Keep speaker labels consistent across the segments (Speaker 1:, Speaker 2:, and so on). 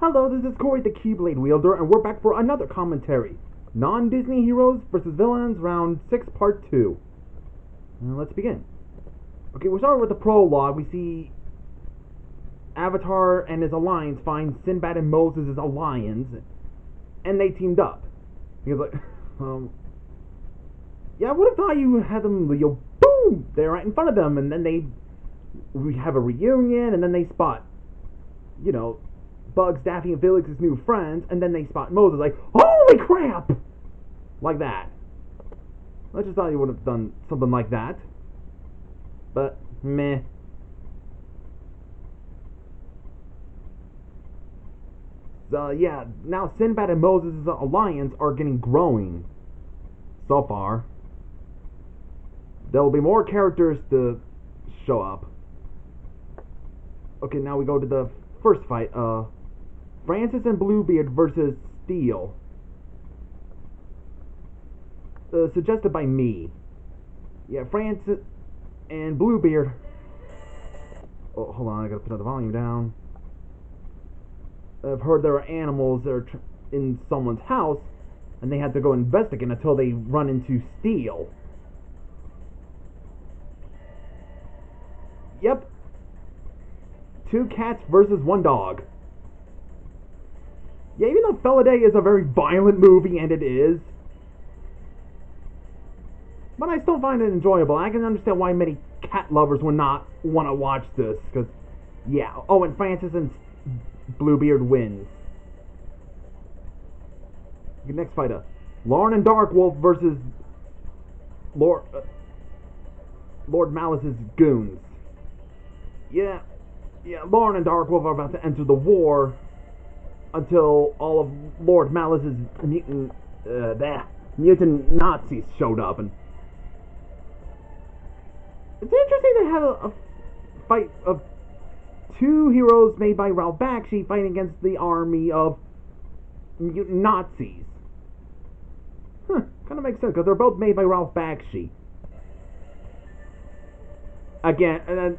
Speaker 1: Hello, this is Corey the Keyblade Wielder, and we're back for another commentary. Non-Disney Heroes vs. Villains, Round 6, Part 2. Let's begin. Okay, we're starting with the prologue. We see Avatar and his alliance find Sinbad and Moses' alliance, and they teamed up. He's like, yeah, I would have thought you had them, boom, they're right in front of them, and then we have a reunion, and then they spot, Bugs, Daffy, and Felix's new friends, and then they spot Moses, like, holy crap! Like that. I just thought you would have done something like that. But, meh. Yeah, now Sinbad and Moses' alliance are getting growing. So far. There will be more characters to show up. Okay, now we go to the first fight. Francis and Bluebeard versus Steel. Suggested by me. Yeah, Francis and Bluebeard. Oh, hold on, I gotta put the volume down. I've heard there are animals that are in someone's house, and they have to go investigate until they run into Steel. Yep. 2 cats versus 1 dog. Yeah, even though Felidae is a very violent movie, and it is, but I still find it enjoyable. I can understand why many cat lovers would not want to watch this, because, yeah. Oh, and Francis and Bluebeard wins. The next fight, Lauren and Darkwolf versus Lord Malice's goons. Yeah, Lauren and Darkwolf are about to enter the war until all of Lord Malice's mutant Nazis showed up, and it's interesting to have a fight of 2 heroes made by Ralph Bakshi fighting against the army of mutant Nazis. Kind of makes sense because they're both made by Ralph Bakshi. Again, and then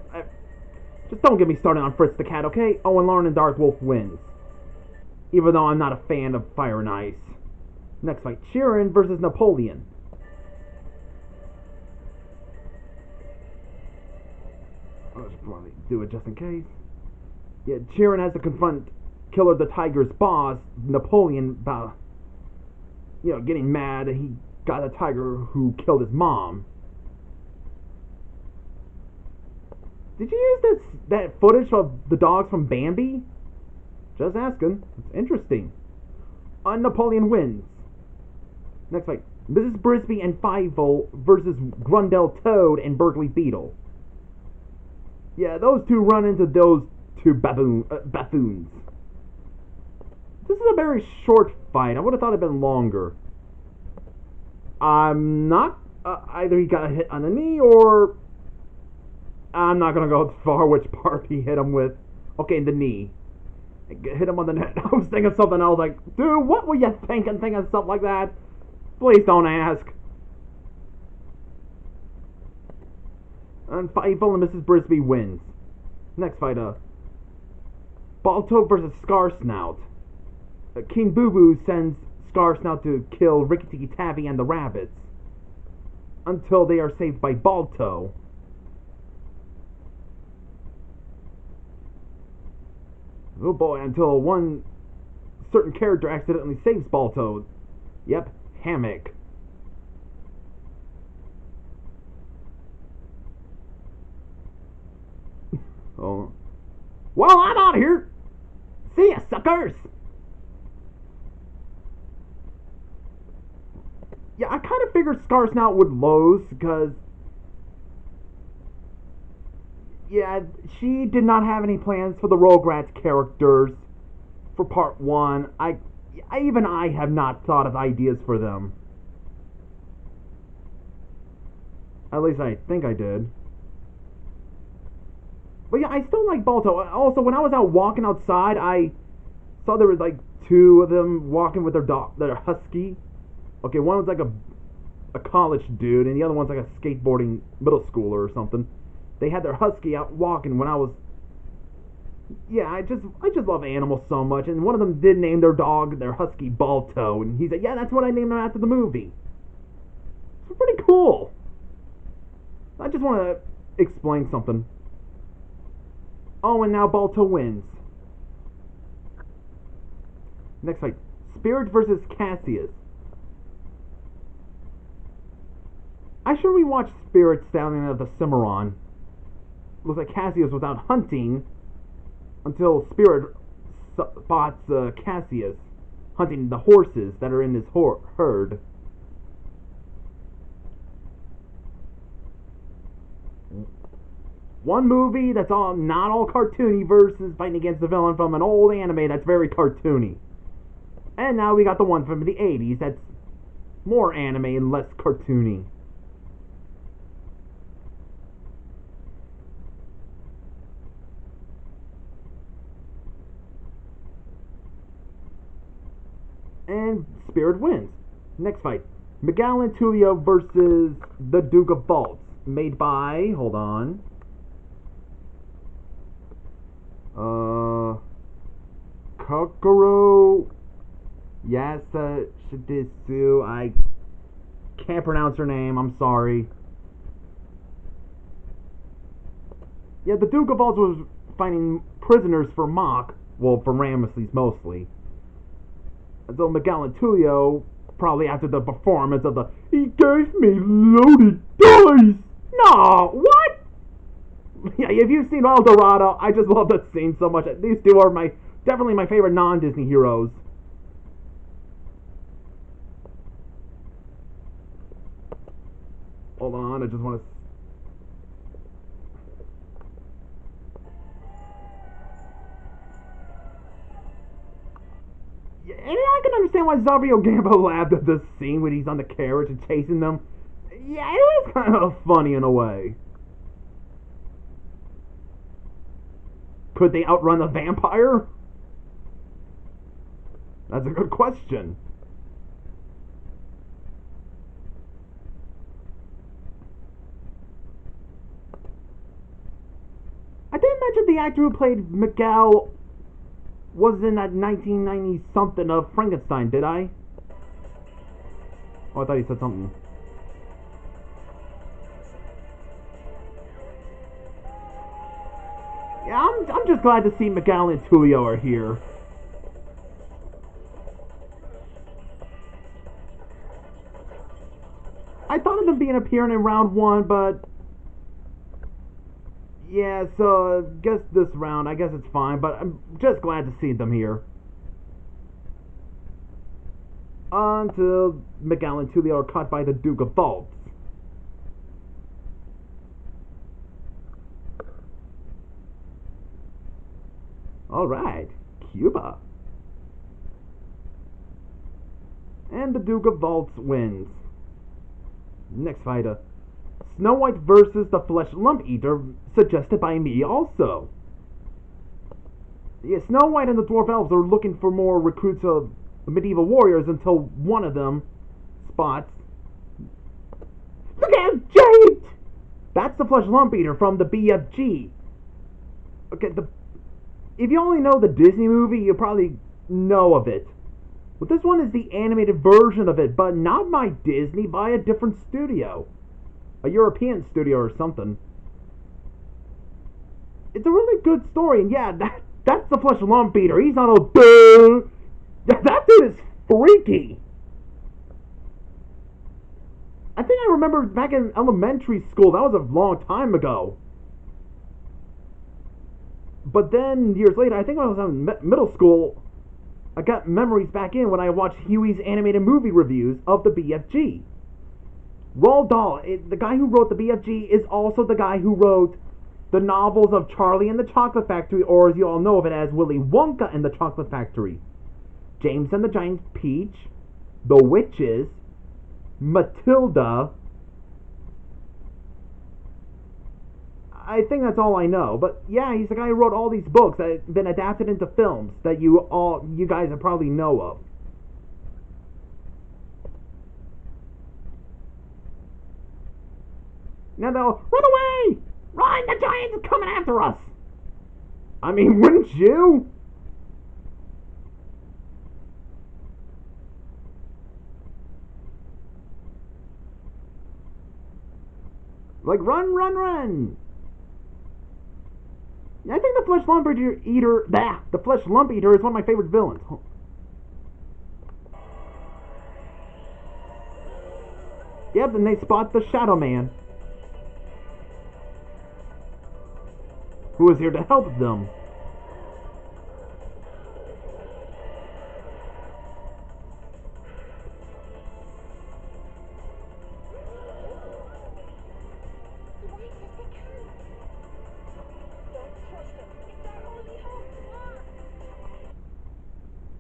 Speaker 1: just don't get me started on Fritz the Cat, okay? Oh, and Lauren and Darkwolf wins. Even though I'm not a fan of Fire and Ice. Next fight, Chiron versus Napoleon. I'll just probably do it just in case. Yeah, Chiron has to confront Killer the Tiger's boss, Napoleon, about, getting mad that he got a tiger who killed his mom. Did you use that footage of the dogs from Bambi? Just asking. It's interesting. Napoleon wins. Next fight, Mrs. Brisby and Fievel versus Grundle Toad and Berkeley Beetle. Yeah, those two run into those 2 buffoons. This is a very short fight. I would have thought it'd been longer. I'm not. Either he got a hit on the knee, or I'm not gonna go far which part he hit him with. Okay, the knee. Hit him on the net. I was thinking something else, like, dude, what were you thinking stuff like that? Please don't ask. And Fievel and Mrs. Brisby wins. Next fight, Balto versus Scarsnout. King Boo Boo sends Scarsnout to kill Ricky Tikki Tavi and the rabbits until they are saved by Balto. Oh boy, until one certain character accidentally saves Balto. Yep, Hammock. Oh. Well, I'm out of here. See ya, suckers. Yeah, I kind of figured Scarsnout would lose, because, yeah, she did not have any plans for the Rugrats characters for part 1. I have not thought of ideas for them. At least I think I did. But yeah, I still like Balto. Also, when I was out walking outside, I saw there was like 2 of them walking with their dog, their husky. Okay, one was like a college dude, and the other one's like a skateboarding middle schooler or something. They had their husky out walking when I was Yeah, I just love animals so much, and one of them did name their dog their husky Balto, and he said, yeah, that's what I named him after the movie. It's pretty cool. I just want to explain something. Oh, and now Balto wins. Next fight, Spirit versus Cassius. I should rewatch Spirit Stallion of the Cimarron. Looks like Cassius was out hunting until Spirit spots Cassius hunting the horses that are in his herd. One movie that's all not all cartoony versus fighting against the villain from an old anime that's very cartoony. And now we got the one from the 80s that's more anime and less cartoony. And Spirit wins. Next fight, Miguel and Tulio versus the Duke of Vaults, made by, hold on, Kokoro Yasa Shidisu. I can't pronounce her name, I'm sorry. Yeah, the Duke of Vaults was finding prisoners for Mach, well, for Ramesses mostly. And so Miguel and Tulio, probably after the performance of the "He gave me loaded dice." No, what? Yeah, if you've seen El Dorado, I just love that scene so much. These two are definitely my favorite non-Disney heroes. Hold on, I just want to. Yeah, and I can understand why Zavrio Gambo laughed at this scene when he's on the carriage and chasing them. Yeah, it is kind of funny in a way. Could they outrun a vampire? That's a good question. I didn't mention the actor who played Miguel was in that 1990 something of Frankenstein, did I? Oh, I thought he said something. Yeah, I'm just glad to see Miguel and Tulio are here. I thought of them being appearing in round one, but yeah, so I guess this round, I guess it's fine, but I'm just glad to see them here. Until Miguel and Tulio are caught by the Duke of Vaults. Alright, Cuba. And the Duke of Vaults wins. Next fighter, Snow White versus the Flesh Lump Eater, suggested by me also. Yeah, Snow White and the Dwarf Elves are looking for more recruits of medieval warriors until one of them spots. Look out, Jade! That's the Flesh Lump Eater from the BFG. Okay, if you only know the Disney movie, you probably know of it. But this one is the animated version of it, but not by Disney, by a different studio. A European studio or something. It's a really good story, and yeah, that's the Flesh Lump Eater. He's not a dude. That dude is freaky. I think I remember back in elementary school, that was a long time ago. But then, years later, I think when I was in middle school, I got memories back in when I watched Huey's animated movie reviews of the BFG. Roald Dahl, the guy who wrote the BFG, is also the guy who wrote the novels of Charlie and the Chocolate Factory, or as you all know of it as Willy Wonka and the Chocolate Factory, James and the Giant Peach, The Witches, Matilda. I think that's all I know. But yeah, he's the guy who wrote all these books that have been adapted into films that you guys probably know of. Now they'll run away! Run! The giant is coming after us! I mean, wouldn't you? Like, run, run, run! I think the Flesh Lump Eater, the Flesh Lump Eater is one of my favorite villains. Yep, and they spot the Shadow Man, who is here to help them.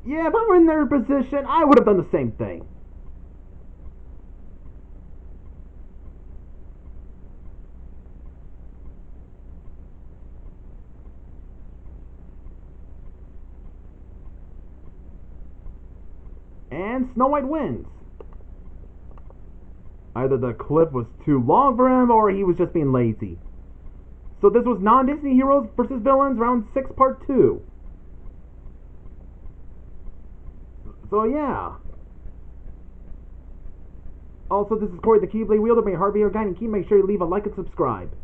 Speaker 1: Yeah, if I were in their position, I would have done the same thing. And Snow White wins. Either the cliff was too long for him, or he was just being lazy. So this was non-Disney Heroes versus Villains, round 6, part 2. So yeah. Also, this is Corey the Keyblade Wielder, my heart video guide, and keep make sure you leave a like and subscribe.